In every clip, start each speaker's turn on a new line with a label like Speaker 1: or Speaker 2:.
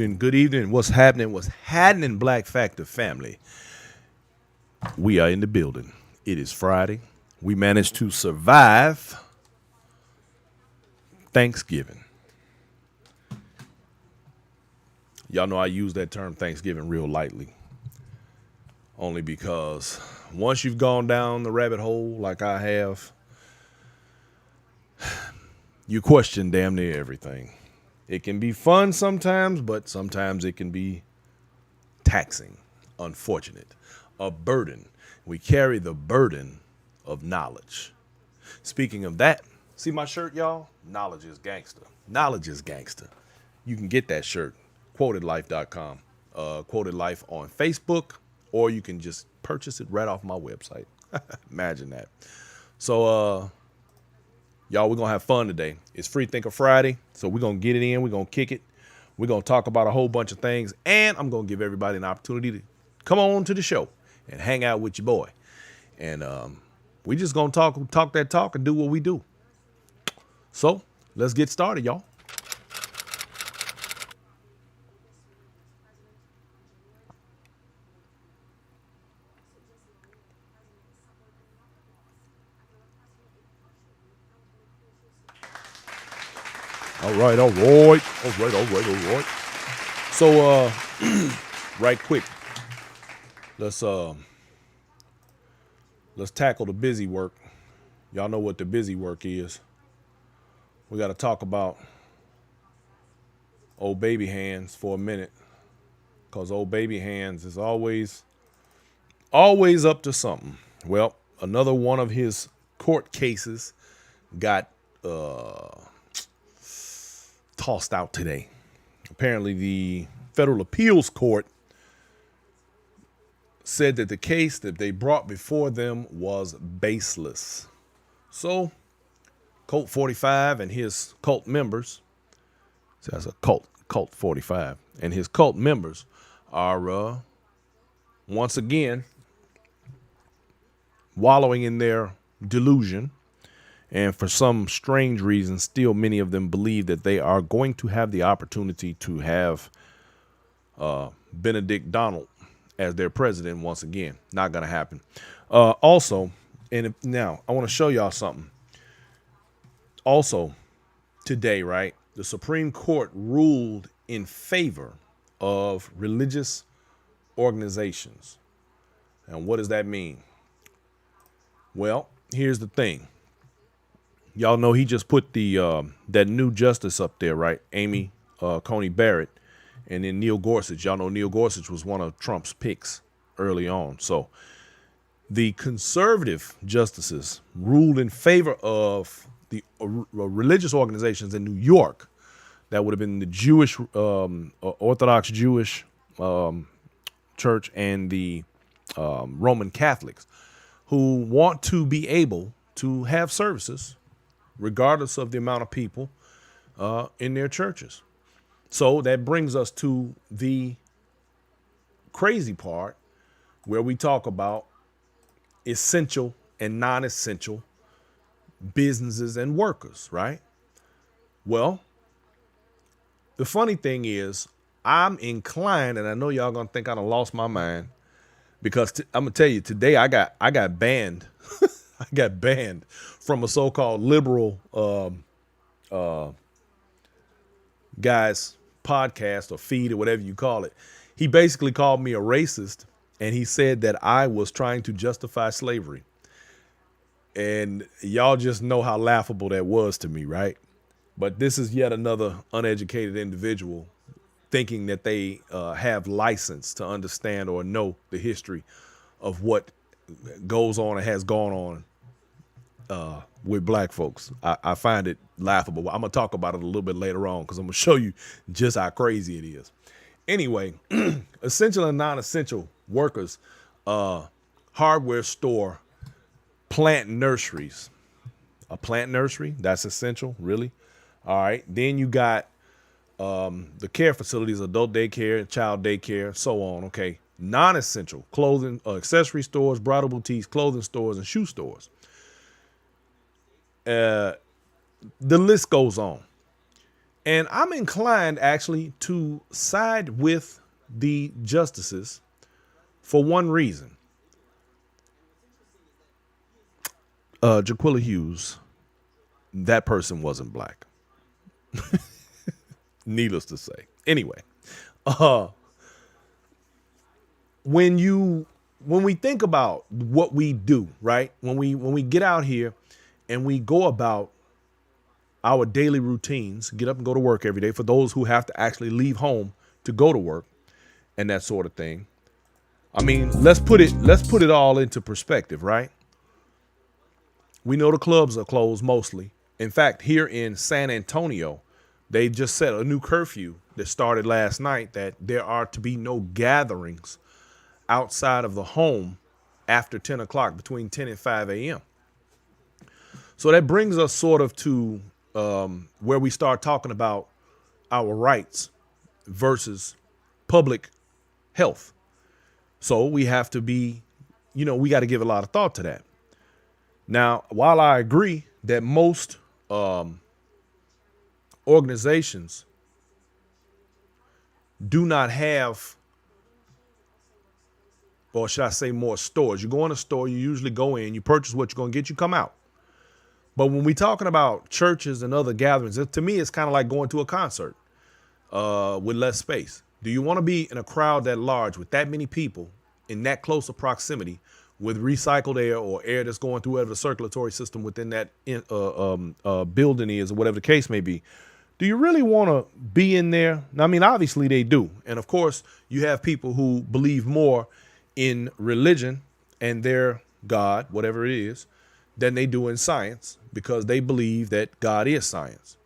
Speaker 1: evening, good evening. What's happening? What's happening, Black Factor family? We are in the building. It is Friday. We managed to survive Thanksgiving. Y'all know I use that term Thanksgiving real lightly. Only because once you've gone down the rabbit hole like I have, you question damn near everything. It can be fun sometimes, but sometimes it can be taxing, unfortunate, a burden. We carry the burden of knowledge. Speaking of that, see my shirt, y'all? Knowledge is gangster. Knowledge is gangster. You can get that shirt, quotedlife.com, Quoted Life on Facebook, or you can just purchase it right off my website. Imagine that. So, y'all, we're going to have fun today. It's Free Thinker Friday, so we're going to get it in. We're going to kick it. We're going to talk about a whole bunch of things, and I'm going to give everybody an opportunity to come on to the show and hang out with your boy. And we just going to talk that talk and do what we do. So let's get started, y'all. All right. So, right quick, let's tackle the busy work. Y'all know what the busy work is. We got to talk about old baby hands for a minute, because old baby hands is always up to something. Well, another one of his court cases got tossed out today. Apparently, the Federal Appeals Court said that the case that they brought before them was baseless. So, Colt 45 and his cult members, so that's a Colt 45, and his cult members are once again wallowing in their delusion. And for some strange reason, still many of them believe that they are going to have the opportunity to have Benedict Donald as their president once again. Not going to happen. Also, and now I want to show y'all something. Also, today, right, the Supreme Court ruled in favor of religious organizations. And what does that mean? Well, here's the thing. Y'all know he just put the that new justice up there, right? Amy Coney Barrett, and then Neil Gorsuch. Y'all know Neil Gorsuch was one of Trump's picks early on. So the conservative justices ruled in favor of the religious organizations in New York. That would have been the Jewish, Orthodox Jewish church and the Roman Catholics, who want to be able to have services regardless of the amount of people in their churches. So that brings us to the crazy part where we talk about essential and non-essential businesses and workers, right? Well, the funny thing is, I'm inclined, and I know y'all gonna think I done lost my mind, because I'm gonna tell you today I got banned. I got banned from a so-called liberal guy's podcast or feed or whatever you call it. He basically called me a racist, and he said that I was trying to justify slavery. And y'all just know how laughable that was to me, right? But this is yet another uneducated individual thinking that they have license to understand or know the history of what goes on and has gone on with black folks. I find it laughable. I'm going to talk about it a little bit later on because I'm going to show you just how crazy it is. Anyway, essential and non-essential workers, hardware store, plant nurseries. A plant nursery, that's essential, really? All right. Then you got the care facilities, adult daycare, child daycare, so on. Okay. Non-essential, clothing, accessory stores, bridal boutiques, clothing stores, and shoe stores. The list goes on. And I'm inclined actually to side with the justices for one reason. Jaquilla Hughes, that person wasn't black. Needless to say. Anyway, uh, when we think about what we do, right? When we get out here and we go about our daily routines, get up and go to work every day for those who have to actually leave home to go to work and that sort of thing. I mean, let's put it all into perspective, right? We know the clubs are closed mostly. In fact, here in San Antonio, they just set a new curfew that started last night that there are to be no gatherings outside of the home after 10 o'clock, between 10 and 5 a.m. So that brings us sort of to where we start talking about our rights versus public health. So we have to be, we got to give a lot of thought to that. Now, while I agree that most organizations do not have, or should I say more stores. You go in a store, you usually go in, you purchase what you're going to get, you come out. But when we're talking about churches and other gatherings, to me, it's kind of like going to a concert with less space. Do you want to be in a crowd that large with that many people in that close of proximity with recycled air or air that's going through whatever the circulatory system within that building is, or whatever the case may be? Do you really want to be in there? I mean, obviously they do. And of course, you have people who believe more in religion and their God, whatever it is, than they do in science, because they believe that God is science.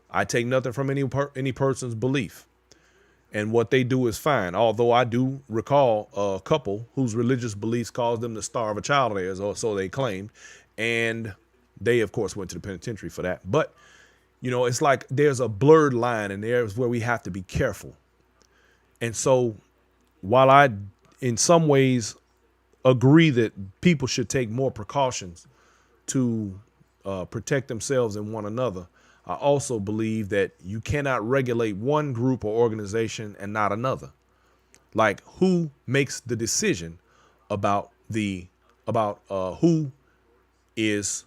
Speaker 1: I take nothing from any person's belief, and what they do is fine. Although I do recall a couple whose religious beliefs caused them to starve a child of theirs, or so they claimed, and they, of course, went to the penitentiary for that. But it's like there's a blurred line, and there's where we have to be careful. And so, while I, in some ways, agree that people should take more precautions to protect themselves and one another, I also believe that you cannot regulate one group or organization and not another. Like, who makes the decision about who is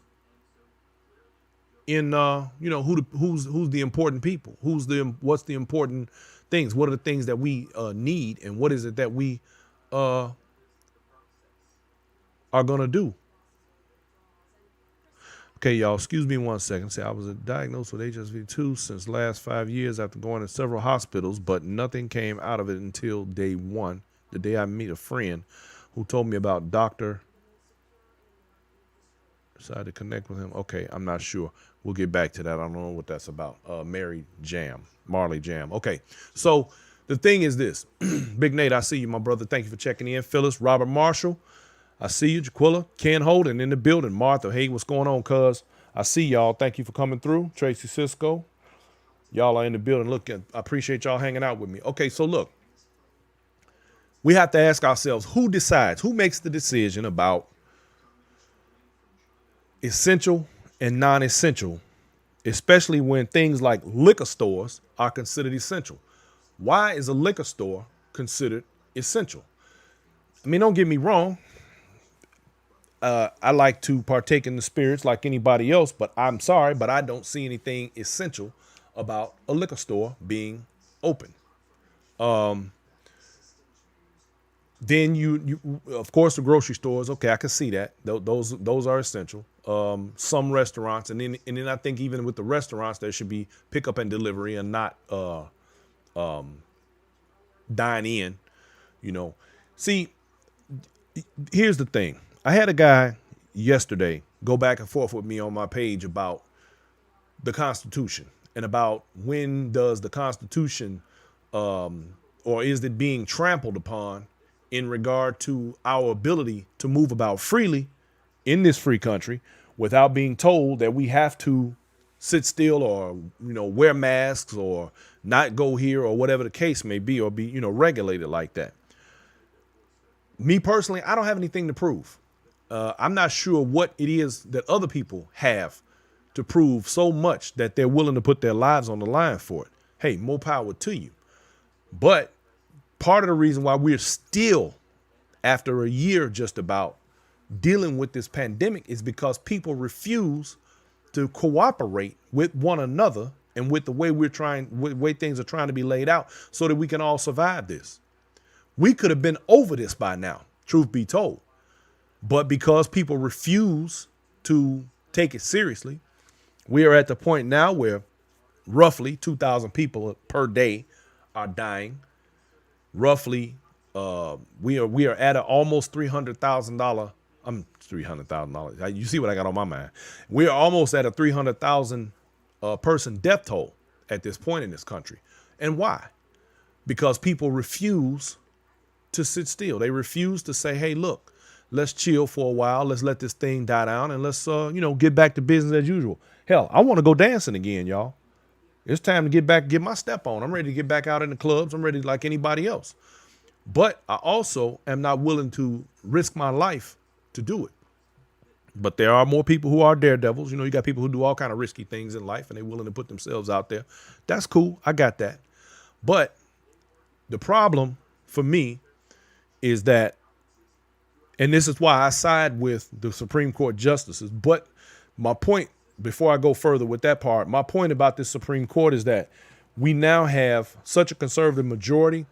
Speaker 1: in who's the important people, what's the important things, what are the things that we need, and what is it that we are gonna do. Okay, y'all, excuse me 1 second. Say, I was diagnosed with HSV-2 since last 5 years after going to several hospitals, but nothing came out of it until day one, the day I meet a friend who told me about doctor. Decided to connect with him. Okay, I'm not sure. We'll get back to that. I don't know what that's about. Marley Jam. Okay, so the thing is this. Big Nate, I see you, my brother. Thank you for checking in. Phyllis, Robert Marshall, I see you. Jaquilla, Ken Holden in the building. Martha, hey, what's going on, cuz? I see y'all. Thank you for coming through. Tracy Cisco, y'all are in the building. Look, I appreciate y'all hanging out with me. Okay, so look, we have to ask ourselves, who decides, who makes the decision about essential and non-essential, especially when things like liquor stores are considered essential? Why is a liquor store considered essential? I mean, don't get me wrong. I like to partake in the spirits like anybody else, but I'm sorry, but I don't see anything essential about a liquor store being open. Then you of course the grocery stores. Okay, I can see that. Those are essential. Some restaurants, and then I think even with the restaurants there should be pickup and delivery and not dine in. See, here's the thing. I had a guy yesterday go back and forth with me on my page about the Constitution and about when does the Constitution or is it being trampled upon in regard to our ability to move about freely in this free country without being told that we have to sit still or, wear masks or not go here or whatever the case may be, or be, regulated like that. Me personally, I don't have anything to prove. I'm not sure what it is that other people have to prove so much that they're willing to put their lives on the line for it. Hey, more power to you. But part of the reason why we're still, after a year just about, dealing with this pandemic is because people refuse to cooperate with one another and with the way way things are trying to be laid out so that we can all survive this. We could have been over this by now, truth be told. But because people refuse to take it seriously, we are at the point now where roughly 2,000 people per day are dying. Roughly, we are at an almost $300,000. $300,000. You see what I got on my mind? We are almost at a 300,000 person death toll at this point in this country. And why? Because people refuse to sit still. They refuse to say, hey, look, let's chill for a while. Let's let this thing die down and let's, get back to business as usual. Hell, I want to go dancing again, y'all. It's time to get my step on. I'm ready to get back out in the clubs. I'm ready like anybody else. But I also am not willing to risk my life to do it. But there are more people who are daredevils. You got people who do all kind of risky things in life and they're willing to put themselves out there. That's cool. I got that. But the problem for me is that, and this is why I side with the Supreme Court justices. But my point, before I go further with that part, my point about this Supreme Court is that we now have such a conservative majority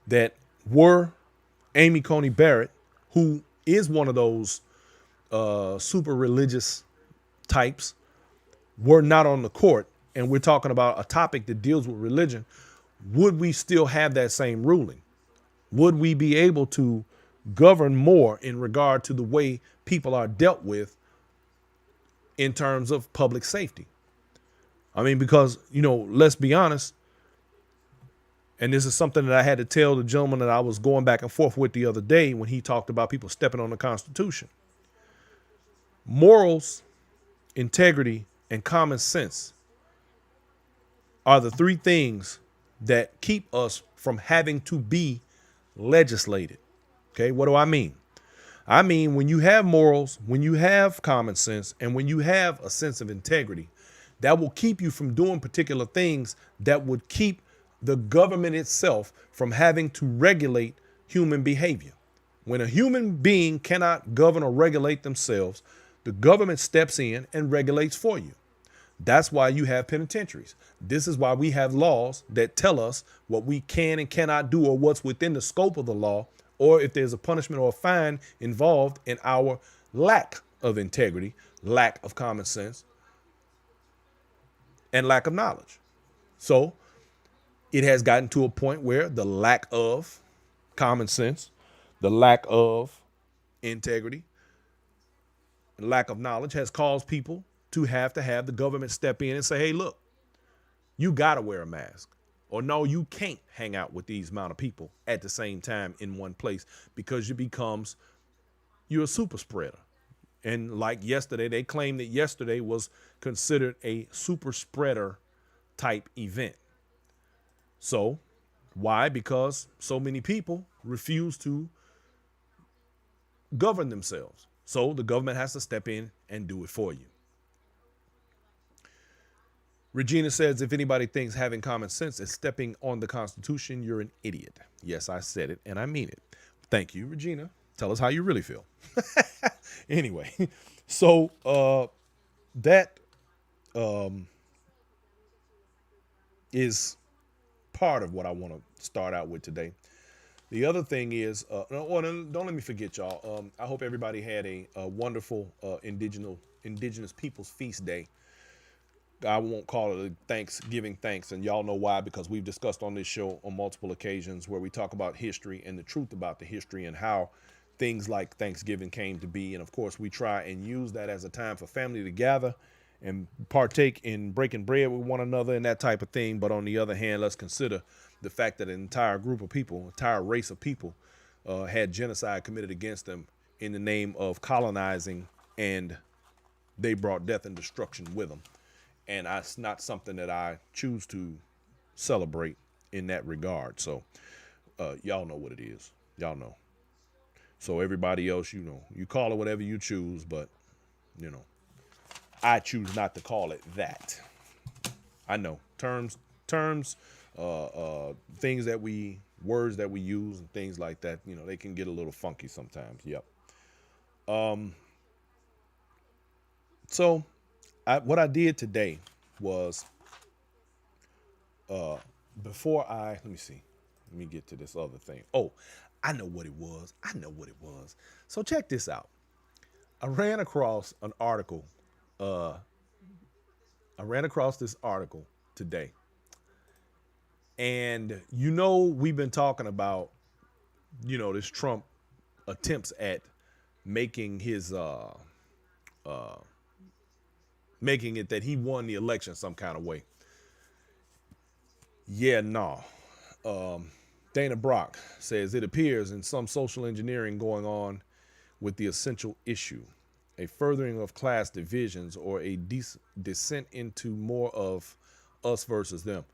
Speaker 1: that were Amy Coney Barrett, who is one of those super religious types, were not on the court, and we're talking about a topic that deals with religion, would we still have that same ruling? Would we be able to govern more in regard to the way people are dealt with in terms of public safety? I mean, because, let's be honest, and this is something that I had to tell the gentleman that I was going back and forth with the other day when he talked about people stepping on the Constitution. Morals, integrity, and common sense are the three things that keep us from having to be legislated. Okay, what do I mean? I mean, when you have morals, when you have common sense, and when you have a sense of integrity, that will keep you from doing particular things that would keep the government itself from having to regulate human behavior. When a human being cannot govern or regulate themselves, the government steps in and regulates for you. That's why you have penitentiaries. This is why we have laws that tell us what we can and cannot do, or what's within the scope of the law, or if there's a punishment or a fine involved in our lack of integrity, lack of common sense, and lack of knowledge. So it has gotten to a point where the lack of common sense, the lack of integrity, and lack of knowledge has caused people to have the government step in and say, hey, look, you got to wear a mask. Or no, you can't hang out with these amount of people at the same time in one place, because you're a super spreader. And like yesterday, they claimed that yesterday was considered a super spreader type event. So why? Because so many people refuse to govern themselves. So the government has to step in and do it for you. Regina says, if anybody thinks having common sense is stepping on the Constitution, you're an idiot. Yes, I said it, and I mean it. Thank you, Regina. Tell us how you really feel. Anyway, so that is part of what I want to start out with today. The other thing is, don't let me forget, y'all. I hope everybody had a wonderful Indigenous Peoples Feast Day. I won't call it a Thanksgiving thanks, and y'all know why, because we've discussed on this show on multiple occasions where we talk about history and the truth about the history and how things like Thanksgiving came to be. And of course, we try and use that as a time for family to gather and partake in breaking bread with one another and that type of thing. But on the other hand, let's consider the fact that an entire group of people, entire race of people, had genocide committed against them in the name of colonizing, and they brought death and destruction with them. And that's not something that I choose to celebrate in that regard. So y'all know what it is. Y'all know. So everybody else, you call it whatever you choose, but, I choose not to call it that. I know terms, things that words that we use and things like that. You know, they can get a little funky sometimes. Yep. So, what I did today was before let me see, let me get to this other thing. Oh, I know what it was. I know what it was. So check this out. I ran across an article. Uh, I ran across this article today, and we've been talking about this Trump attempts at making his making it that he won the election some kind of way. Yeah, no. Dana Brock says it appears in some social engineering going on with the essential issue, a furthering of class divisions or a descent into more of us versus them.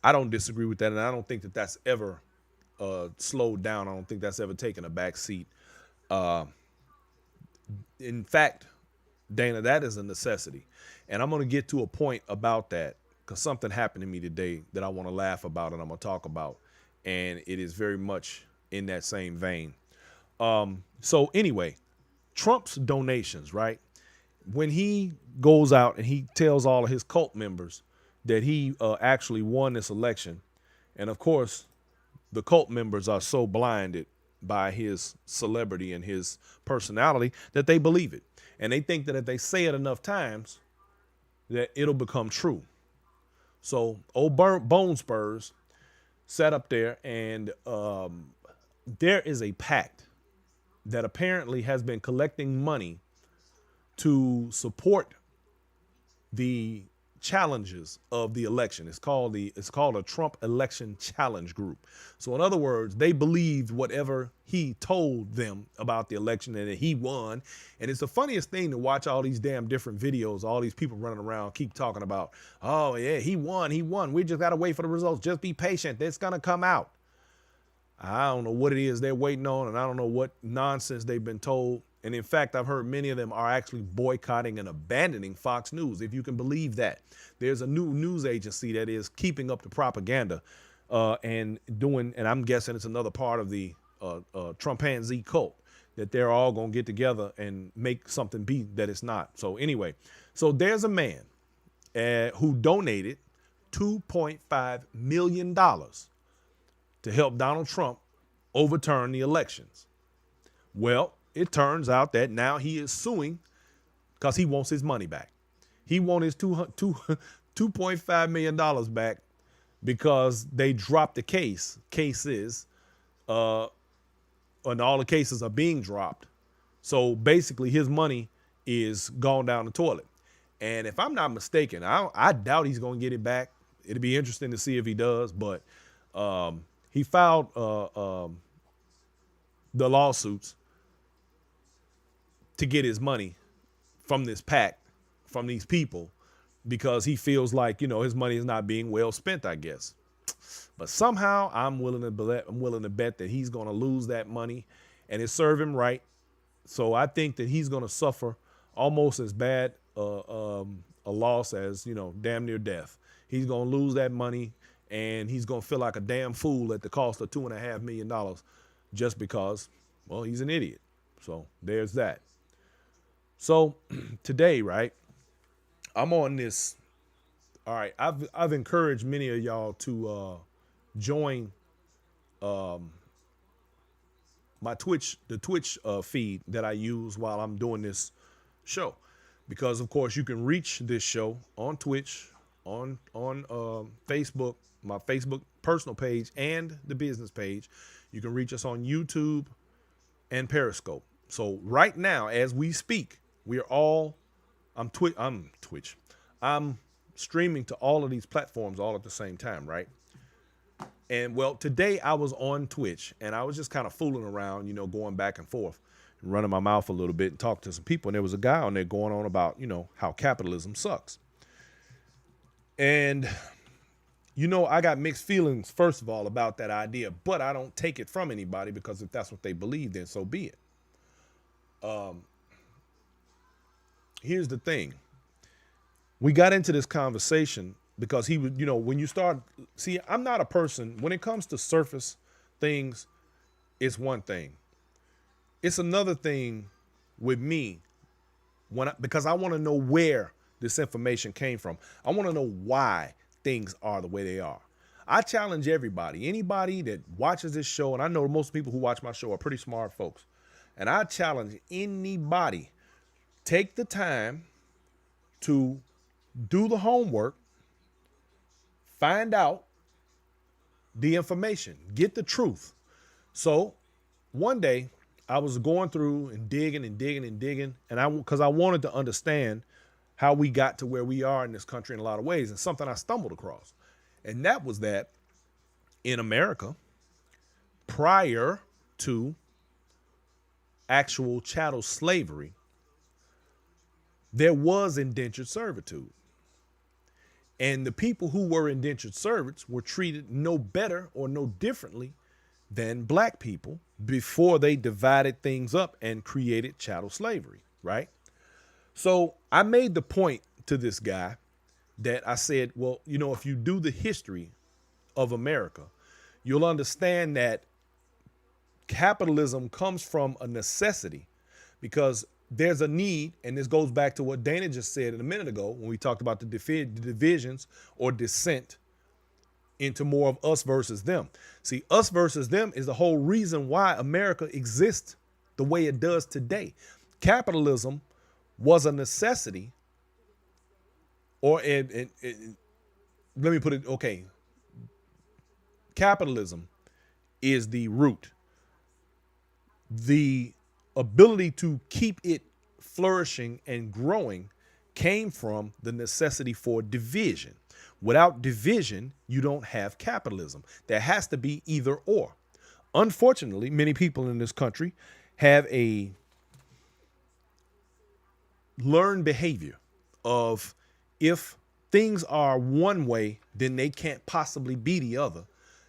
Speaker 1: I don't disagree with that, and I don't think that that's ever slowed down. I don't think that's ever taken a back seat. In fact, Dana, that is a necessity. And I'm going to get to a point about that because something happened to me today that I want to laugh about and I'm going to talk about. And it is very much in that same vein. So anyway, Trump's donations, right? When he goes out and he tells all of his cult members that he actually won this election. And of course, the cult members are so blinded by his celebrity and his personality that they believe it. And they think that if they say it enough times, that it'll become true. So old Bone Spurs sat up there and there is a pact that apparently has been collecting money to support the challenges of the election. It's called a Trump Election Challenge Group. So in other words, they believed whatever he told them about the election and that he won. And it's the funniest thing to watch all these damn different videos, all these people running around keep talking about, oh yeah, he won. We just got to wait for the results. Just be patient. It's going to come out. I don't know what it is they're waiting on, and I don't know what nonsense they've been told. And in fact, I've heard many of them are actually boycotting and abandoning Fox News, if you can believe that. There's a new news agency that is keeping up the propaganda and I'm guessing it's another part of the Trumpanzee cult, that they're all going to get together and make something be that it's not. So anyway, so there's a man who donated $2.5 million to help Donald Trump overturn the elections. Well, it turns out that now he is suing because he wants his money back. He wants his $2.5 million back because they dropped the cases, and all the cases are being dropped. So basically his money is gone down the toilet. And if I'm not mistaken, I doubt he's going to get it back. It'd be interesting to see if he does, but he filed the lawsuits to get his money from this pact, from these people, because he feels like, his money is not being well spent, I guess. But somehow I'm willing to bet that he's going to lose that money, and it served him right. So I think that he's going to suffer almost as bad a loss as, damn near death. He's going to lose that money, and he's going to feel like a damn fool at the cost of $2.5 million just because, well, he's an idiot. So there's that. So today, right, I'm on this. All right, I've encouraged many of y'all to join my the Twitch feed that I use while I'm doing this show, because of course you can reach this show on Twitch, on Facebook, my Facebook personal page and the business page. You can reach us on YouTube and Periscope. So right now, as we speak, I'm Twitch. I'm streaming to all of these platforms all at the same time, right? And well, today I was on Twitch and I was just kind of fooling around, going back and forth, running my mouth a little bit and talking to some people. And there was a guy on there going on about, how capitalism sucks. And, I got mixed feelings, first of all, about that idea, but I don't take it from anybody, because if that's what they believe, then so be it. Here's the thing. We got into this conversation because he would, when you start, see, I'm not a person, when it comes to surface things, it's one thing. It's another thing with me because I want to know where this information came from. I want to know why things are the way they are. I challenge anybody that watches this show, and I know most people who watch my show are pretty smart folks, and I challenge anybody, take the time to do the homework, find out the information, get the truth. So one day I was going through and digging, and because I wanted to understand how we got to where we are in this country in a lot of ways, and something I stumbled across. And that was that in America, prior to actual chattel slavery, there was indentured servitude. And the people who were indentured servants were treated no better or no differently than black people before they divided things up and created chattel slavery, right? So I made the point to this guy that I said, well, if you do the history of America, you'll understand that capitalism comes from a necessity because there's a need, and this goes back to what Dana just said a minute ago when we talked about the divisions or descent into more of us versus them. See, us versus them is the whole reason why America exists the way it does today. Capitalism was a necessity, or let me put it, okay, capitalism is the root. The ability to keep it flourishing and growing came from the necessity for division. Without division, you don't have capitalism. There has to be either or. Unfortunately, many people in this country have a learned behavior of if things are one way, then they can't possibly be the other.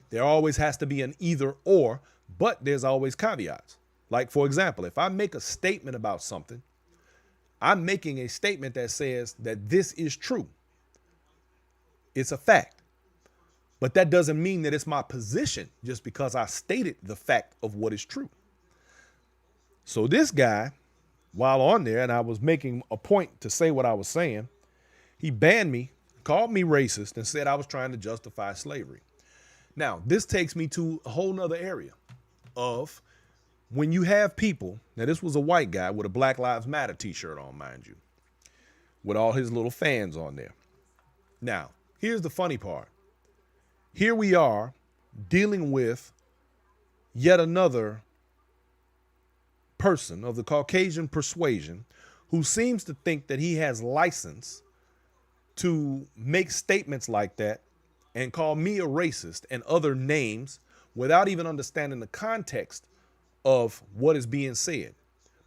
Speaker 1: There always has to be an either or, but there's always caveats. Like, for example, if I make a statement about something, I'm making a statement that says that this is true. It's a fact. But that doesn't mean that it's my position just because I stated the fact of what is true. So this guy, while on there, and I was making a point to say what I was saying, he banned me, called me racist, and said I was trying to justify slavery. Now, this takes me to a whole nother area of when you have people, now this was a white guy with a Black Lives Matter t-shirt on, mind you, with all his little fans on there. Now, here's the funny part. Here we are dealing with yet another person of the Caucasian persuasion who seems to think that he has license to make statements like that and call me a racist and other names without even understanding the context of what is being said.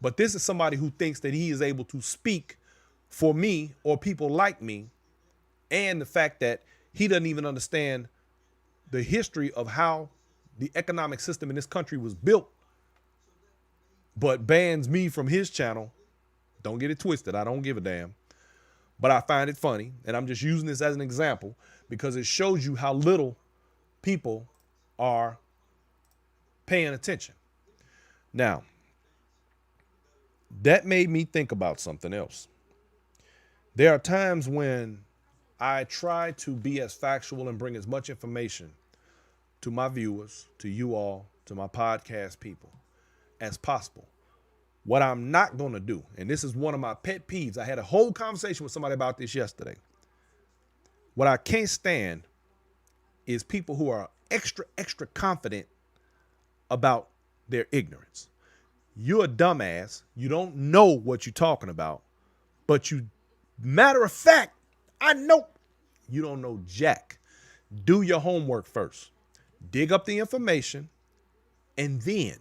Speaker 1: But this is somebody who thinks that he is able to speak for me or people like me, and the fact that he doesn't even understand the history of how the economic system in this country was built, but bans me from his channel. Don't get it twisted. I don't give a damn. But I find it funny, and I'm just using this as an example because it shows you how little people are paying attention. Now, that made me think about something else. There are times when I try to be as factual and bring as much information to my viewers, to you all, to my podcast people as possible. What I'm not going to do, and this is one of my pet peeves. I had a whole conversation with somebody about this yesterday. What I can't stand is people who are extra confident about their ignorance. You're a dumbass. You don't know what you're talking about, but matter of fact, I know you don't know jack. Do your homework first. Dig up the information and then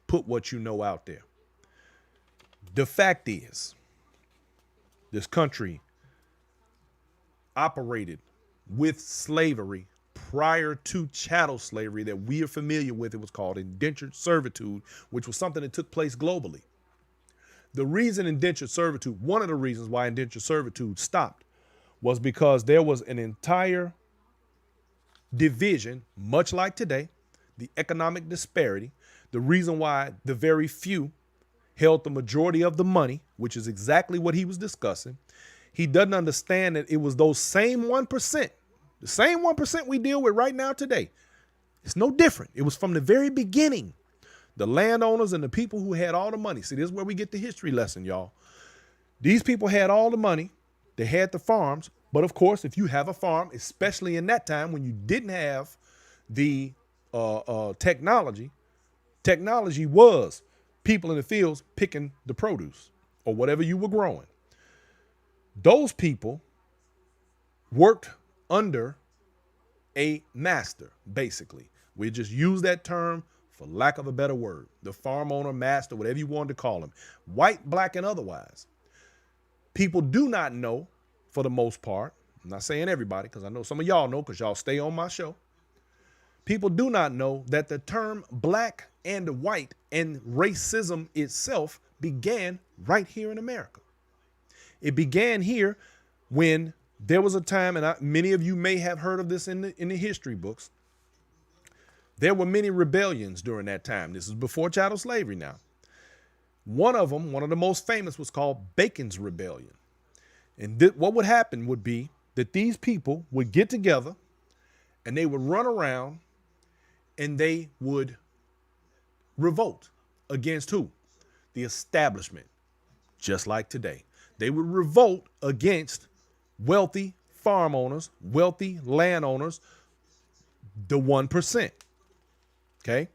Speaker 1: put what you know out there. The fact is, this country operated with slavery prior to chattel slavery that we are familiar with. It was called indentured servitude, which was something that took place globally. The reason indentured servitude, one of the reasons why indentured servitude stopped, was because there was an entire division, much like today, the economic disparity. The reason why the very few held the majority of the money, which is exactly what he was discussing. He doesn't understand that it was those same 1%, the same 1% we deal with right now today. It's no different. It was from the very beginning. The landowners and the people who had all the money. See, this is where we get the history lesson, y'all. These people had all the money. They had the farms. But of course, if you have a farm, especially in that time when you didn't have the technology was people in the fields picking the produce or whatever you were growing. Those people worked under a master, basically. We just use that term for lack of a better word. The farm owner, master, whatever you want to call him, white, black, and otherwise. People do not know, for the most part, I'm not saying everybody, because I know some of y'all know because y'all stay on my show. People do not know that the term black and white and racism itself began right here in America. It began here when there was a time, and many of you may have heard of this in the history books. There were many rebellions during that time. This is before chattel slavery now. One of them, one of the most famous, was called Bacon's Rebellion. And what would happen would be that these people would get together and they would run around and they would revolt against who? The establishment, just like today. They would revolt against wealthy farm owners, wealthy landowners, the 1%. Okay.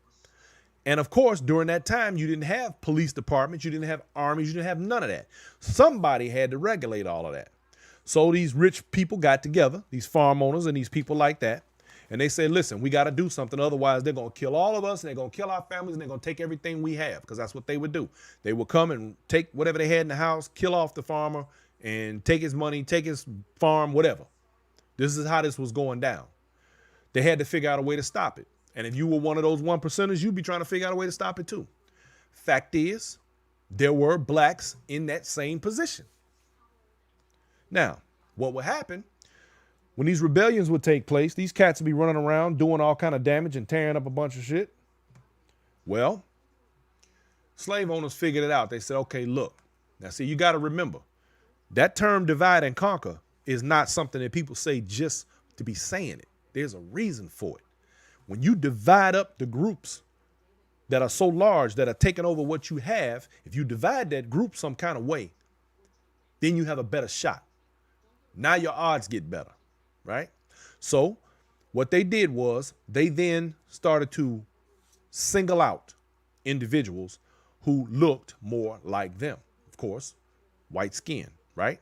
Speaker 1: And of course, during that time, you didn't have police departments, you didn't have armies, you didn't have none of that. Somebody had to regulate all of that. So these rich people got together, these farm owners and these people like that. And they said, listen, we got to do something. Otherwise, they're going to kill all of us and they're going to kill our families and they're going to take everything we have, because that's what they would do. They would come and take whatever they had in the house, kill off the farmer and take his money, take his farm, whatever. This is how this was going down. They had to figure out a way to stop it. And if you were one of those 1%ers, you'd be trying to figure out a way to stop it too. Fact is, there were blacks in that same position. Now, what would happen when these rebellions would take place? These cats would be running around doing all kind of damage and tearing up a bunch of shit. Well, slave owners figured it out. They said, okay, look, now see, you got to remember that term divide and conquer is not something that people say just to be saying it. There's a reason for it. When you divide up the groups that are so large that are taking over what you have, if you divide that group some kind of way, then you have a better shot. Now your odds get better, right? So what they did was they then started to single out individuals who looked more like them. Of course, white skin, right?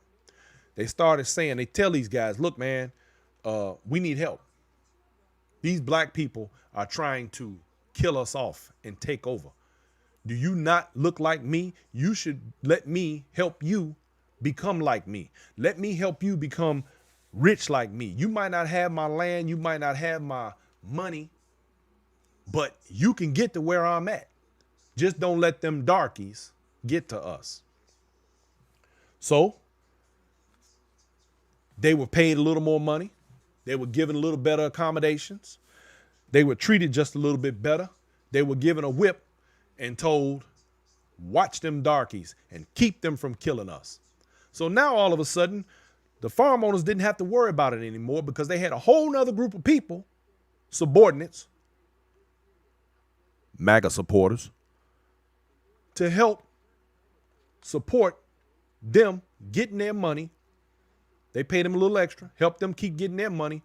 Speaker 1: They started saying, they tell these guys, look, man, we need help. These black people are trying to kill us off and take over. Do you not look like me? You should let me help you become like me. Let me help you become rich like me. You might not have my land. You might not have my money, but you can get to where I'm at. Just don't let them darkies get to us. So they were paid a little more money. They were given a little better accommodations. They were treated just a little bit better. They were given a whip and told, watch them darkies and keep them from killing us. So now all of a sudden, the farm owners didn't have to worry about it anymore because they had a whole nother group of people, subordinates, MAGA supporters, to help support them getting their money. They paid them a little extra, helped them keep getting their money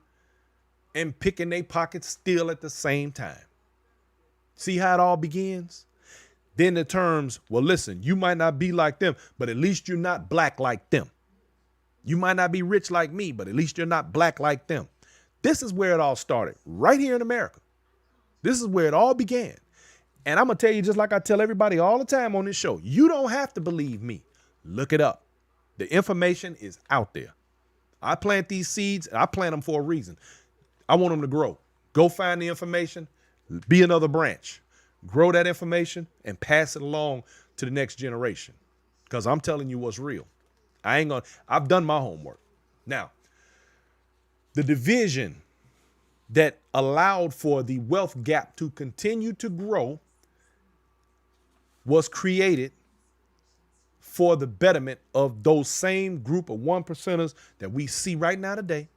Speaker 1: and picking their pockets still at the same time. See how it all begins? Then the terms, well, listen, you might not be like them, but at least you're not black like them. You might not be rich like me, but at least you're not black like them. This is where it all started, right here in America. This is where it all began. And I'm going to tell you, just like I tell everybody all the time on this show, you don't have to believe me. Look it up. The information is out there. I plant these seeds and I plant them for a reason. I want them to grow. Go find the information, be another branch, grow that information and pass it along to the next generation. because I'm telling you what's real. I've done my homework. Now, the division that allowed for the wealth gap to continue to grow was created for the betterment of those same group of 1%ers that we see right now today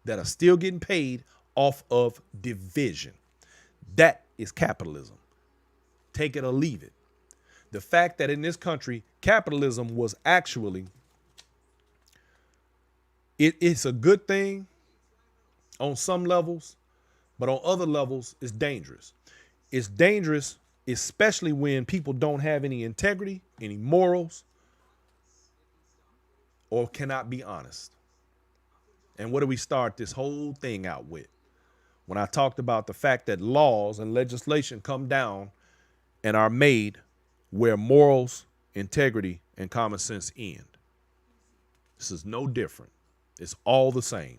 Speaker 1: that are still getting paid off of division. That is capitalism. Take it or leave it. The fact that in this country, capitalism was actually, it's a good thing on some levels, but on other levels, it's dangerous. It's dangerous, especially when people don't have any integrity, any morals, or cannot be honest. And what do we start this whole thing out with? When I talked about the fact that laws and legislation come down and are made where morals, integrity, and common sense end. This is no different. It's all the same.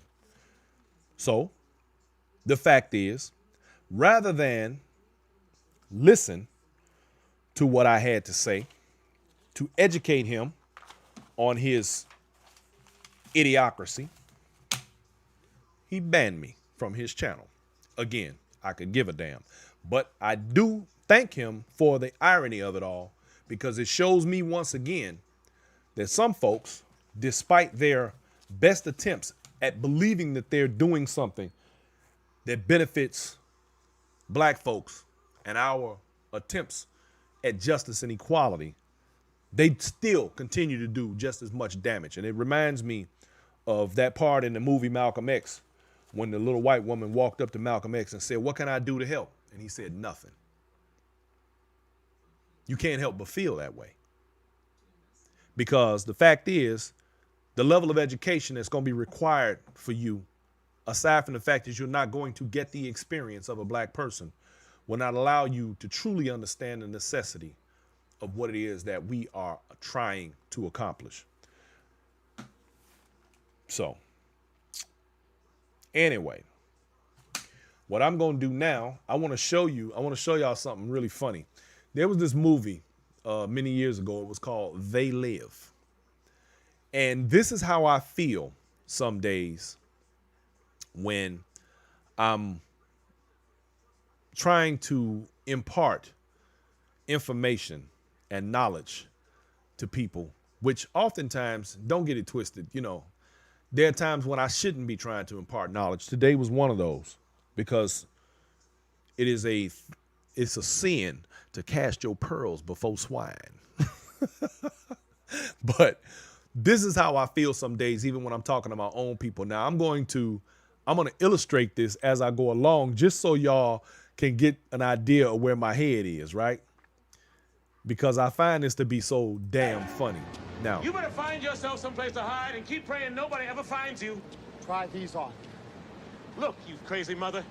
Speaker 1: So the fact is, rather than listen to what I had to say to educate him on his idiocracy, he banned me from his channel. Again, I could give a damn. But I do thank him for the irony of it all, because it shows me once again that some folks, despite their best attempts at believing that they're doing something that benefits black folks and our attempts at justice and equality, they still continue to do just as much damage. And it reminds me of that part in the movie Malcolm X, when the little white woman walked up to Malcolm X and said, "What can I do to help?" And he said, "Nothing." You can't help but feel that way. Because the fact is, the level of education that's going to be required for you, aside from the fact that you're not going to get the experience of a black person, will not allow you to truly understand the necessity of what it is that we are trying to accomplish. So, anyway, what I'm going to do now, I want to show y'all something really funny. There was this movie many years ago. It was called They Live. And this is how I feel some days when I'm trying to impart information and knowledge to people, which oftentimes, don't get it twisted, you know, there are times when I shouldn't be trying to impart knowledge. Today was one of those, because it's a sin to cast your pearls before swine. But this is how I feel some days, even when I'm talking to my own people. Now I'm going to illustrate this as I go along, just so y'all can get an idea of where my head is, right? Because I find this to be so damn funny. Now,
Speaker 2: you better find yourself someplace to hide and keep praying nobody ever finds you.
Speaker 3: Try these on.
Speaker 2: Look, you crazy mother.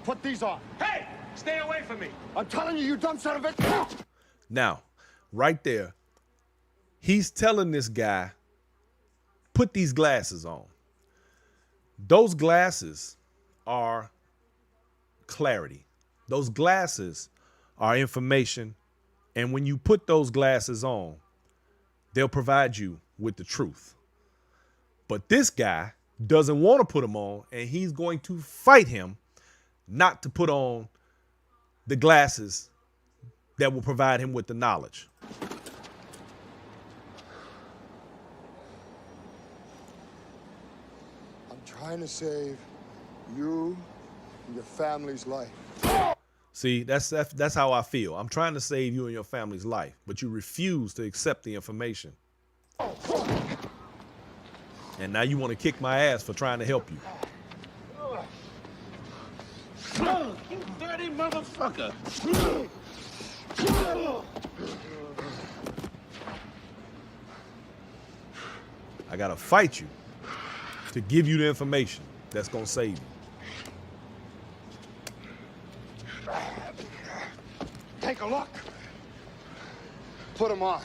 Speaker 3: Put these on.
Speaker 2: Hey, stay away from me.
Speaker 3: I'm telling you, you dumb son of a...
Speaker 1: Now, right there, he's telling this guy, put these glasses on. Those glasses are clarity. Those glasses are information. And when you put those glasses on, they'll provide you with the truth. But this guy doesn't want to put them on, and he's going to fight him not to put on the glasses that will provide him with the knowledge.
Speaker 3: I'm trying to save you and your family's life.
Speaker 1: See, that's how I feel. I'm trying to save you and your family's life, but you refuse to accept the information. And now you want to kick my ass for trying to help you.
Speaker 2: You dirty motherfucker.
Speaker 1: I gotta fight you to give you the information that's gonna save you.
Speaker 3: Take a look. Put them on.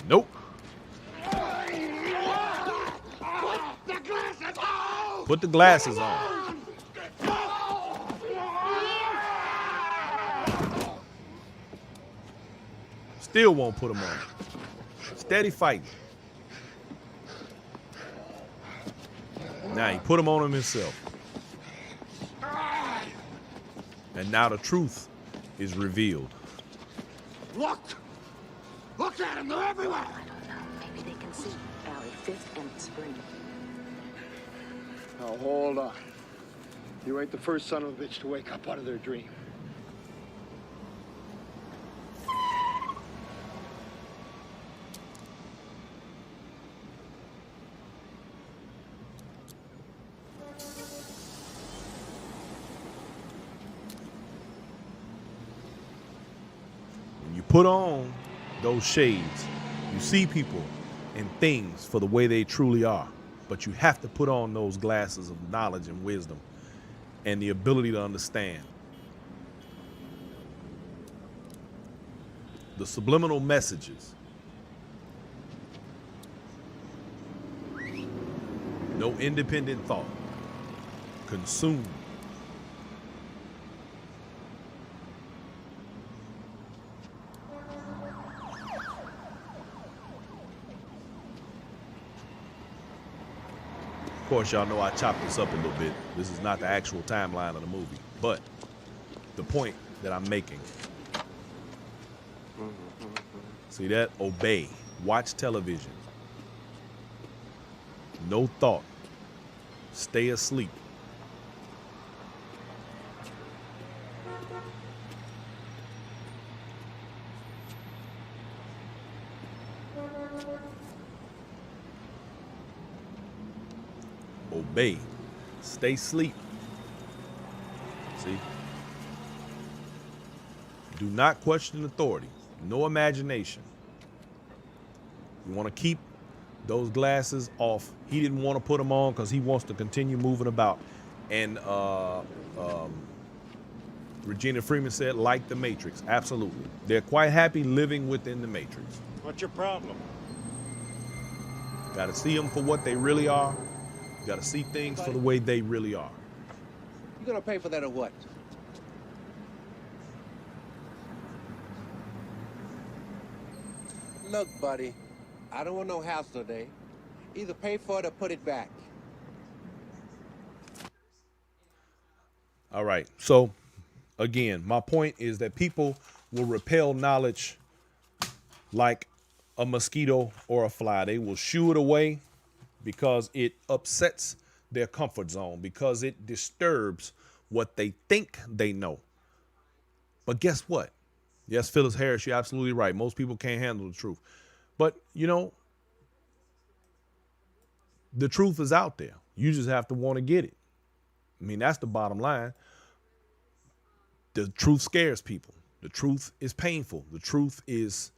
Speaker 1: Nope.
Speaker 3: The glasses on!
Speaker 1: Put the glasses on. Still won't put them on. Steady fighting. Now he put them on him himself. And now the truth is revealed.
Speaker 3: Look! Look at them, they're everywhere!
Speaker 4: Maybe they can see Valley 5th and Spring.
Speaker 3: Now hold on. You ain't the first son of a bitch to wake up out of their dream.
Speaker 1: When you put on those shades, you see people and things for the way they truly are. But you have to put on those glasses of knowledge and wisdom and the ability to understand. The subliminal messages. No independent thought. Consumed. Of course, y'all know I chopped this up a little bit. This is not the actual timeline of the movie, but the point that I'm making. See that? Obey. Watch television. No thought. Stay asleep. Obey. Stay asleep. See? Do not question authority. No imagination. You want to keep those glasses off. He didn't want to put them on because he wants to continue moving about. And Regina Freeman said, like the Matrix. Absolutely. They're quite happy living within the Matrix.
Speaker 2: What's your problem?
Speaker 1: Got to see them for what they really are. Got to see things for the way they really are.
Speaker 5: You gonna pay for that or what? Look, buddy, I don't want no house today. Either pay for it or put it back.
Speaker 1: All right. So, again, my point is that people will repel knowledge like a mosquito or a fly. They will shoo it away because it upsets their comfort zone, because it disturbs what they think they know. But guess what? Yes, Phyllis Harris, you're absolutely right. Most people can't handle the truth. But, you know, the truth is out there. You just have to want to get it. I mean, that's the bottom line. The truth scares people. The truth is painful. The truth is,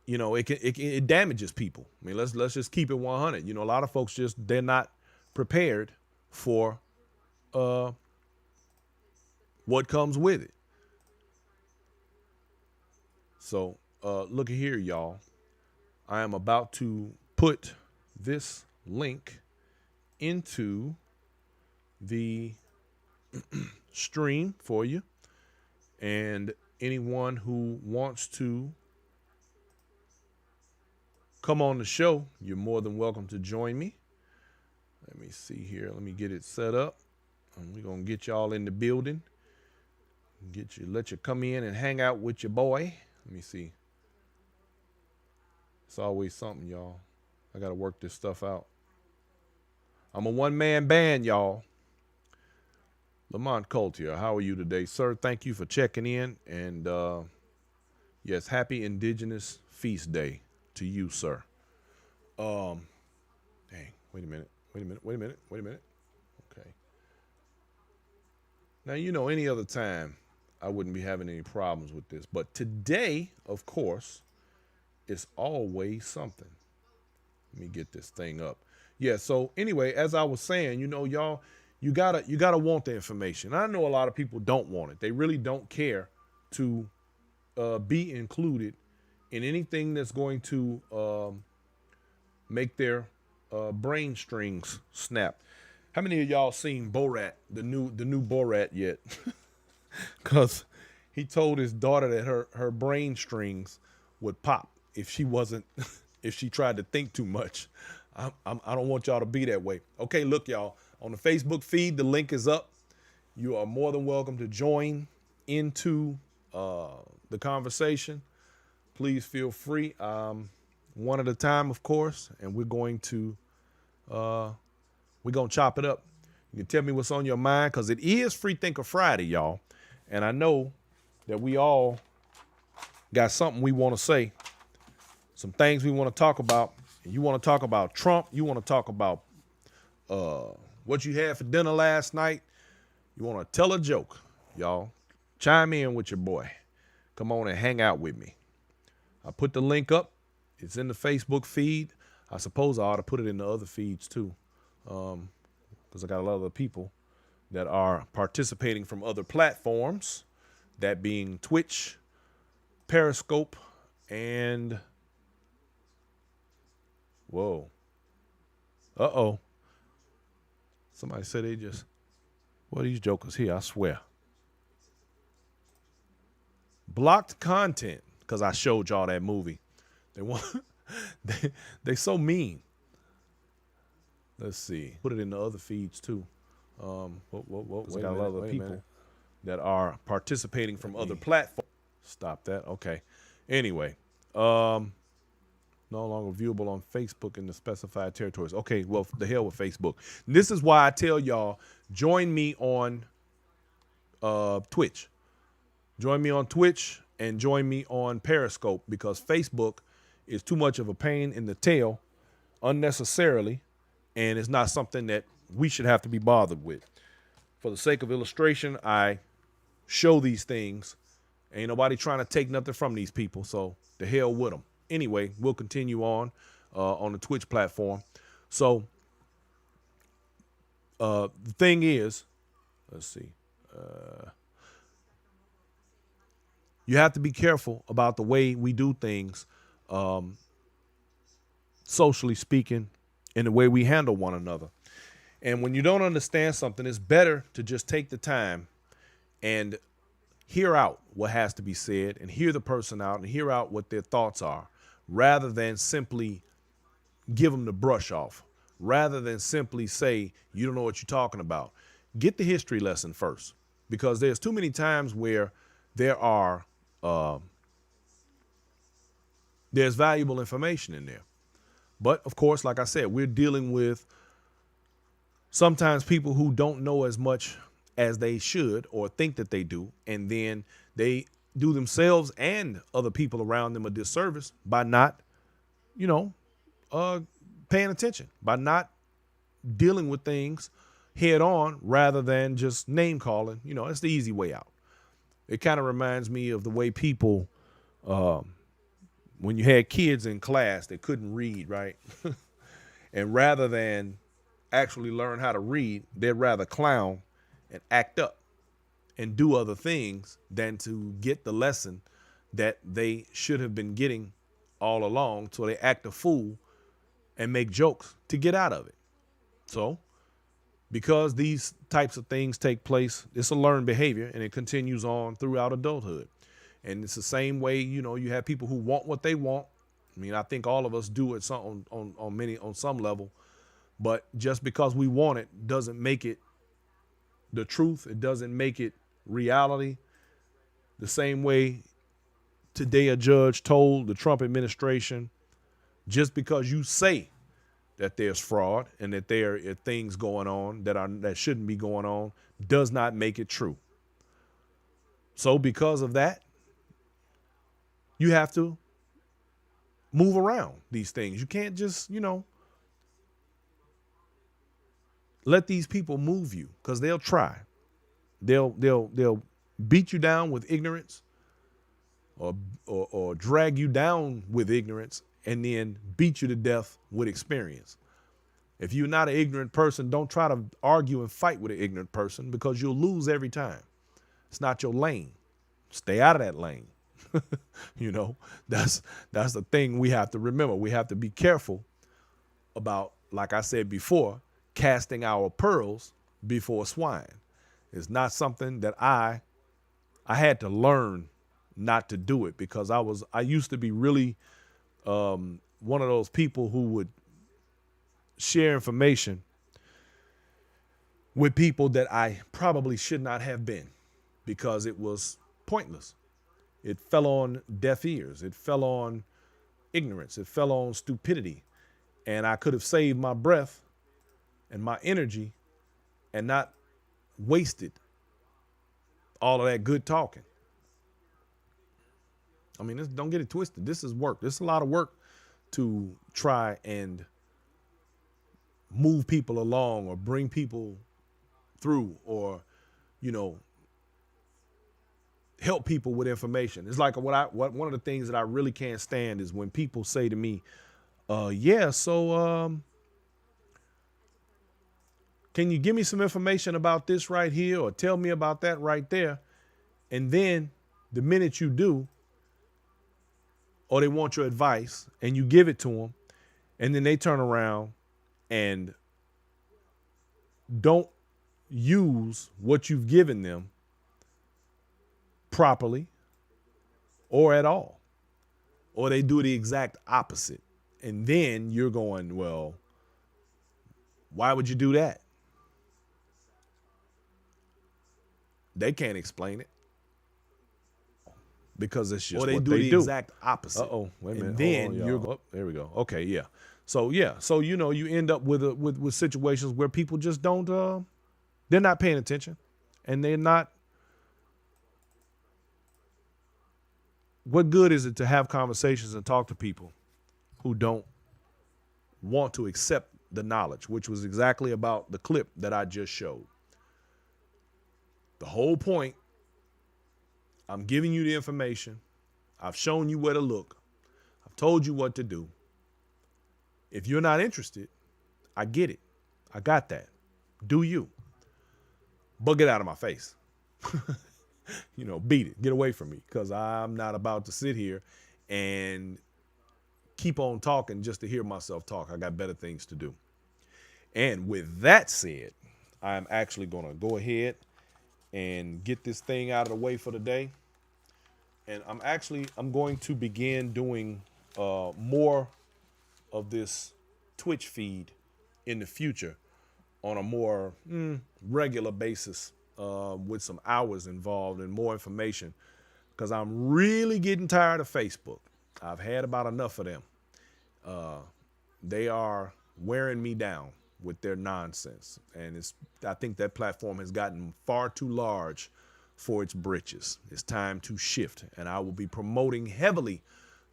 Speaker 1: you know, it damages people. I mean, let's just keep it 100. You know, a lot of folks they're not prepared for what comes with it. So look at here, y'all. I am about to put this link into the stream for you, and anyone who wants to come on the show, you're more than welcome to join me. Let me see here. Let me get it set up. And we're going to get y'all in the building. Let you come in and hang out with your boy. Let me see. It's always something, y'all. I got to work this stuff out. I'm a one-man band, y'all. Lamont Coltier, how are you today, sir? Thank you for checking in. And yes, happy Indigenous Feast Day to you, sir. Dang, wait a minute. Okay. Now, you know, any other time, I wouldn't be having any problems with this. But today, of course, is always something. Let me get this thing up. Yeah, so anyway, as I was saying, you know, y'all, you gotta want the information. I know a lot of people don't want it. They really don't care to be included in anything that's going to make their brain strings snap. How many of y'all seen Borat, the new Borat yet? Because he told his daughter that her brain strings would pop if she wasn't if she tried to think too much. I don't want y'all to be that way. Okay, look, y'all, on the Facebook feed, the link is up. You are more than welcome to join into the conversation. Please feel free. One at a time, of course, and we're going to chop it up. You can tell me what's on your mind, because it is Free Thinker Friday, y'all. And I know that we all got something we want to say, some things we want to talk about. And you want to talk about Trump. You want to talk about what you had for dinner last night. You want to tell a joke, y'all. Chime in with your boy. Come on and hang out with me. I put the link up. It's in the Facebook feed. I suppose I ought to put it in the other feeds too, because I got a lot of other people that are participating from other platforms, that being Twitch, Periscope, and whoa. Uh-oh. Somebody said they just, what are these jokers here? I swear. Blocked content, because I showed y'all that movie. They want they so mean. Let's see. Put it in the other feeds too. We got a lot of other people that are participating from other platforms. Stop that. Okay. Anyway, no longer viewable on Facebook in the specified territories. Okay, well, the hell with Facebook. This is why I tell y'all, join me on Twitch. Join me on Twitch and join me on Periscope, because Facebook is too much of a pain in the tail unnecessarily, and it's not something that we should have to be bothered with. For the sake of illustration, I show these things. Ain't nobody trying to take nothing from these people, so the hell with them. Anyway, we'll continue on the Twitch platform. So the thing is, let's see. You have to be careful about the way we do things, socially speaking, and the way we handle one another. And when you don't understand something, it's better to just take the time and hear out what has to be said, and hear the person out and hear out what their thoughts are, rather than simply give them the brush off, rather than simply say, you don't know what you're talking about. Get the history lesson first, because there's too many times where there's valuable information in there. But of course, like I said, we're dealing with sometimes people who don't know as much as they should or think that they do, and then they do themselves and other people around them a disservice by not, paying attention, by not dealing with things head on rather than just name calling. It's the easy way out. It kind of reminds me of the way people, when you had kids in class that couldn't read, right? And rather than actually learn how to read, they'd rather clown and act up and do other things than to get the lesson that they should have been getting all along. So they act a fool and make jokes to get out of it. So because these types of things take place, it's a learned behavior, and it continues on throughout adulthood. And it's the same way, you have people who want what they want. I mean, I think all of us do it on some level, but just because we want it doesn't make it the truth. It doesn't make it reality. The same way today a judge told the Trump administration, just because you say that there's fraud and that there are things going on that shouldn't be going on, does not make it true. So because of that, you have to move around these things. You can't just, let these people move you, because they'll try. They'll beat you down with ignorance, or drag you down with ignorance, and then beat you to death with experience. If you're not an ignorant person, don't try to argue and fight with an ignorant person, because you'll lose every time. It's not your lane. Stay out of that lane. That's the thing we have to remember. We have to be careful about, like I said before, casting our pearls before swine. It's not something that I I had to learn not to do it because I used to be really one of those people who would share information with people that I probably should not have been because it was pointless. It fell on deaf ears. It fell on ignorance. It fell on stupidity. And I could have saved my breath and my energy and not wasted all of that good talking. I mean, don't get it twisted. This is work. This is a lot of work to try and move people along or bring people through or, you know, help people with information. It's like one of the things that I really can't stand is when people say to me, can you give me some information about this right here or tell me about that right there? And then the minute you do, or they want your advice and you give it to them, and then they turn around and don't use what you've given them properly or at all, or they do the exact opposite. And then you're going, well, why would you do that? They can't explain it because it's just what they do. Exact opposite. Uh-oh, wait a minute. And then you're there we go. Okay, yeah. So you know, you end up with situations where people just don't they're not paying attention, and they're not. What good is it to have conversations and talk to people who don't want to accept the knowledge, which was exactly about the clip that I just showed. The whole point, I'm giving you the information. I've shown you where to look. I've told you what to do. If you're not interested, I get it. I got that. Do you. But get out of my face. You know, beat it. Get away from me, because I'm not about to sit here and keep on talking just to hear myself talk. I got better things to do. And with that said, I'm actually going to go ahead and get this thing out of the way for the day. And I'm going to begin doing more of this Twitch feed in the future on a more regular basis, with some hours involved and more information, because I'm really getting tired of Facebook. I've had about enough of them. They are wearing me down with their nonsense. And I think that platform has gotten far too large for its britches. It's time to shift. And I will be promoting heavily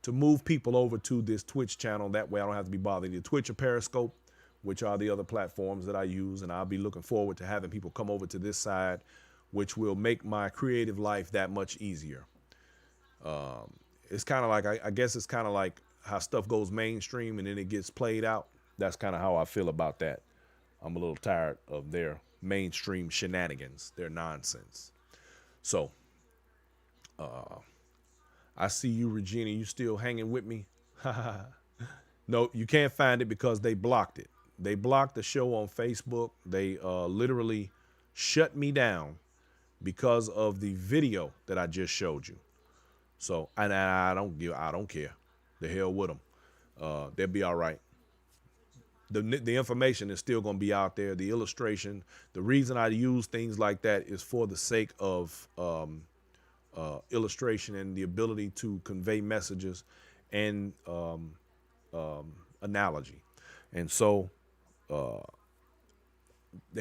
Speaker 1: to move people over to this Twitch channel. That way I don't have to be bothered either Twitch or Periscope, which are the other platforms that I use. And I'll be looking forward to having people come over to this side, which will make my creative life that much easier. It's kind of like, I guess it's kind of like how stuff goes mainstream and then it gets played out. That's kind of how I feel about that. I'm a little tired of their mainstream shenanigans, their nonsense. So, I see you, Regina. You still hanging with me? No, you can't find it because they blocked it. They blocked the show on Facebook. They literally shut me down because of the video that I just showed you. So, and I don't care. The hell with them. They'll be all right. The information is still going to be out there. The illustration, the reason I use things like that is for the sake of illustration and the ability to convey messages and analogy. And so the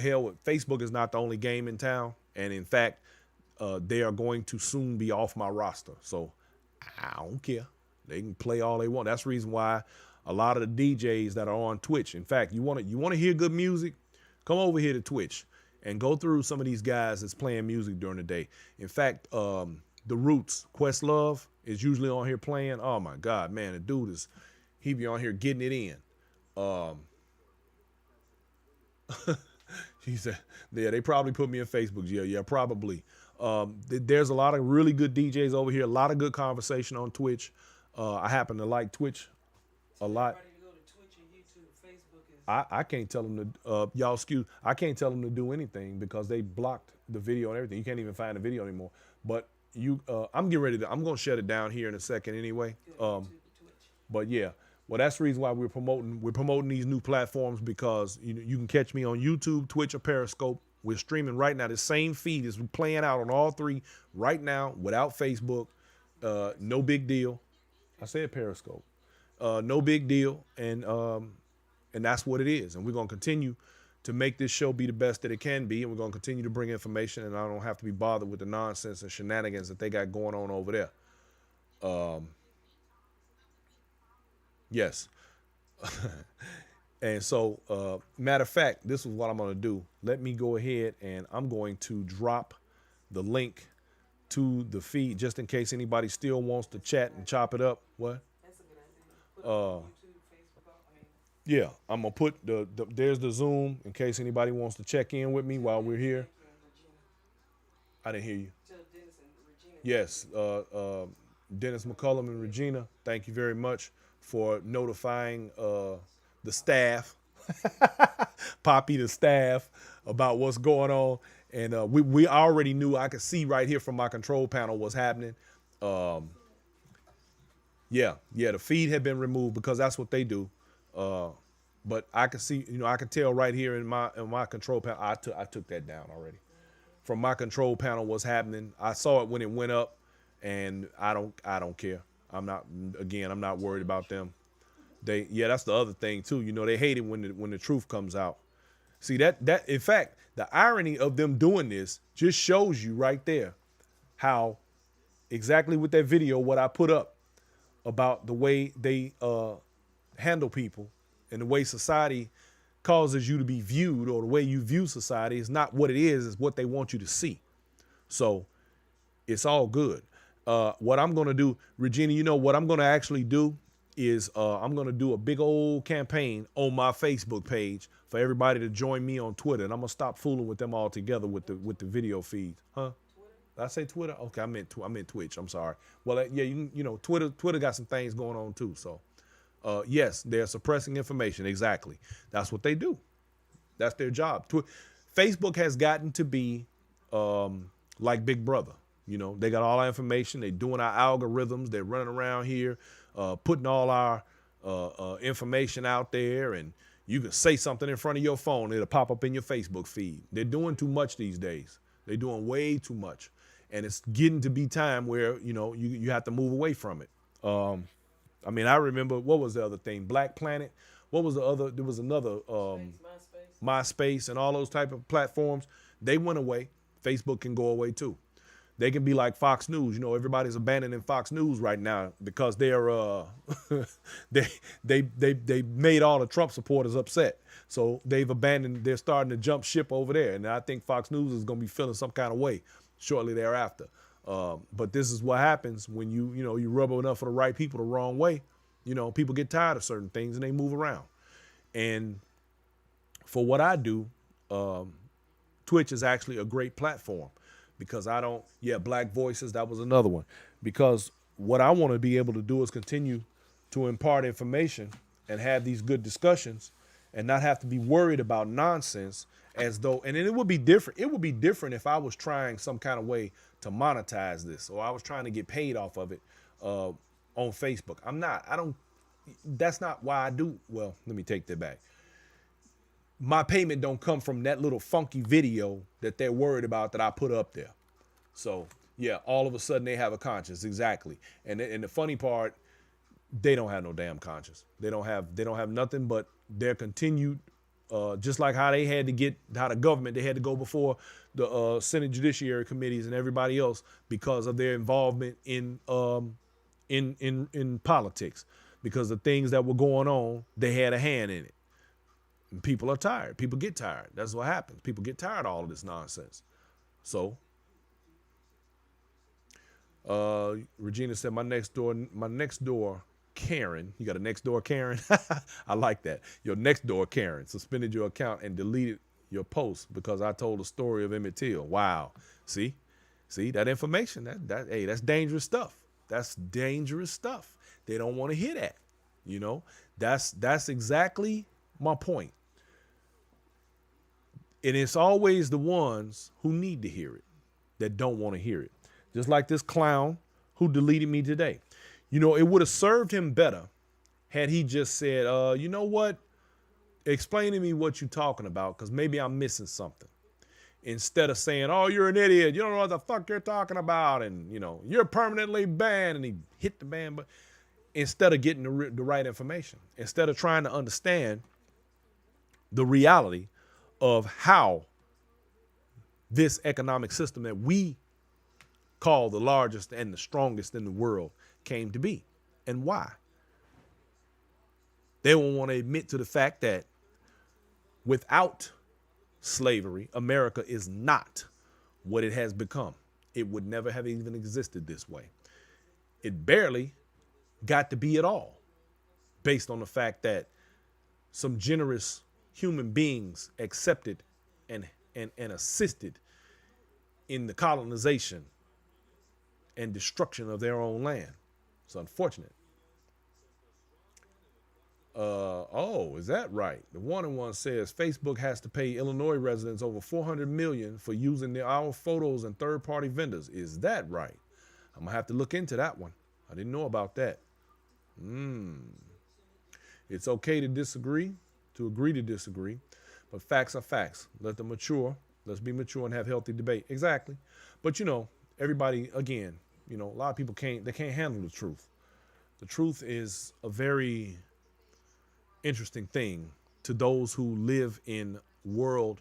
Speaker 1: hell with Facebook is not the only game in town. And in fact, they are going to soon be off my roster. So I don't care. They can play all they want. That's the reason why a lot of the DJs that are on Twitch, in fact, you want to hear good music, come over here to Twitch and go through some of these guys that's playing music during the day. In fact, The Roots, Questlove, is usually on here playing. Oh my God, man, the dude he be on here getting it in. He said, yeah, they probably put me in Facebook jail. Yeah, probably. There's a lot of really good DJs over here, a lot of good conversation on Twitch. I happen to like Twitch a lot. I can't tell them to, I can't tell them to do anything because they blocked the video and everything. You can't even find the video anymore. But I'm getting ready to. I'm gonna shut it down here in a second anyway. But yeah, well, that's the reason why we're promoting these new platforms, because you can catch me on YouTube, Twitch, or Periscope. We're streaming right now. The same feed is playing out on all three right now without Facebook. No big deal. I said Periscope. No big deal, and that's what it is. And we're gonna continue to make this show be the best that it can be, and we're gonna continue to bring information, and I don't have to be bothered with the nonsense and shenanigans that they got going on over there. Yes. And so, matter of fact, this is what I'm going to do. Let me go ahead and I'm going to drop the link to the feed just in case anybody still wants to chat and chop it up. What?
Speaker 6: That's a good idea. Put it on YouTube, Facebook.
Speaker 1: Yeah, I'm going to put there's the Zoom in case anybody wants to check in with me while we're here. I didn't hear you.
Speaker 6: Tell Dennis and Regina.
Speaker 1: Yes, Dennis McCullum and Regina, thank you very much for notifying the staff, Poppy, the staff, about what's going on. And we already knew. I could see right here from my control panel what's happening. Yeah, the feed had been removed because that's what they do. But I could see, I could tell right here in my control panel. I took that down already. From my control panel what's happening. I saw it when it went up, and I don't care. I'm not worried about them. That's the other thing too. They hate it when the truth comes out. See that in fact, the irony of them doing this just shows you right there how exactly with that video, what I put up about the way they handle people and the way society causes you to be viewed, or the way you view society is not what it is what they want you to see. So it's all good. What I'm going to do, Regina, what I'm going to actually do is I'm going to do a big old campaign on my Facebook page for everybody to join me on Twitter. And I'm going to stop fooling with them all together with the video feeds. Huh? Did I say Twitter? Okay, I meant Twitch. I'm sorry. Well, yeah, Twitter got some things going on too. So, yes, they're suppressing information. Exactly. That's what they do. That's their job. Facebook has gotten to be like Big Brother. They got all our information. They're doing our algorithms. They're running around here, putting all our information out there. And you can say something in front of your phone, it'll pop up in your Facebook feed. They're doing too much these days. They're doing way too much. And it's getting to be time where, you have to move away from it. I remember, what was the other thing? Black Planet. What was the other? There was another MySpace and all those type of platforms. They went away. Facebook can go away too. They can be like Fox News. Everybody's abandoning Fox News right now because they're they made all the Trump supporters upset. So they're starting to jump ship over there. And I think Fox News is going to be feeling some kind of way shortly thereafter. But this is what happens when you rub enough of the right people the wrong way. People get tired of certain things and they move around. And for what I do, Twitch is actually a great platform. Because Black Voices, that was another one. Because what I want to be able to do is continue to impart information and have these good discussions and not have to be worried about nonsense and it would be different. It would be different if I was trying some kind of way to monetize this, or I was trying to get paid off of it on Facebook. I'm not. That's not why I do. Well, let me take that back. My payment don't come from that little funky video that they're worried about that I put up there. So yeah, all of a sudden they have a conscience. Exactly. And the funny part, they don't have no damn conscience. They don't have nothing but their continued, just like how the government, they had to go before the Senate Judiciary Committees and everybody else because of their involvement in politics, because the things that were going on, they had a hand in it. People are tired. People get tired. That's what happens. People get tired of all of this nonsense. So, Regina said, my next door Karen. You got a next door Karen? I like that. Your next door Karen suspended your account and deleted your post because I told the story of Emmett Till. Wow. See that information? That's dangerous stuff. That's dangerous stuff. They don't want to hear that. That's exactly my point. And it's always the ones who need to hear it that don't want to hear it. Just like this clown who deleted me today. You know, it would have served him better had he just said, you know what? Explain to me what you're talking about, because maybe I'm missing something. Instead of saying, oh, you're an idiot, you don't know what the fuck you're talking about, and, you know, you're permanently banned, and he hit the ban button, instead of getting the right information, instead of trying to understand the reality of how this economic system that we call the largest and the strongest in the world came to be, and why. They won't want to admit to the fact that without slavery, America is not what it has become. It would never have even existed this way. It barely got to be at all, based on the fact that some generous human beings accepted and assisted in the colonization and destruction of their own land. It's unfortunate. Oh, is that right? The one and one says Facebook has to pay Illinois residents over $400 million for using our photos and third-party vendors. Is that right? I'm gonna have to look into that one. I didn't know about that. It's okay to disagree, to agree to disagree, but facts are facts. Let them mature. Let's be mature and have healthy debate. Exactly. But you know, everybody, again, you know, a lot of people can't handle the truth. The truth is a very interesting thing to those who live in world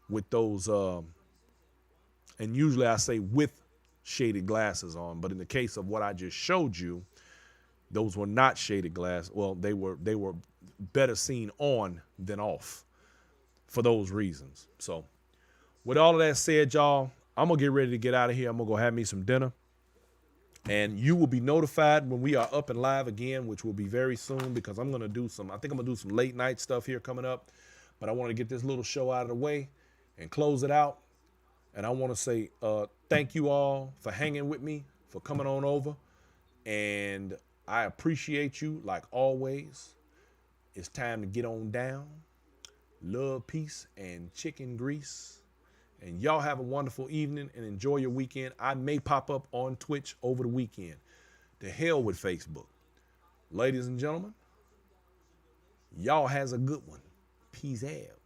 Speaker 1: with those and usually I say with shaded glasses on, but in the case of what I just showed you, those were not shaded glass. Well, they were better seen on than off for those reasons. So with all of that said, y'all, I'm gonna get ready to get out of here. I'm gonna go have me some dinner. And you will be notified when we are up and live again, which will be very soon, because I think I'm gonna do some late night stuff here coming up, but I want to get this little show out of the way and close it out. And I want to say, thank you all for hanging with me, for coming on over. And I appreciate you like always. It's time to get on down. Love, peace, and chicken grease. And y'all have a wonderful evening and enjoy your weekend. I may pop up on Twitch over the weekend. To hell with Facebook. Ladies and gentlemen, y'all has a good one. Peace out.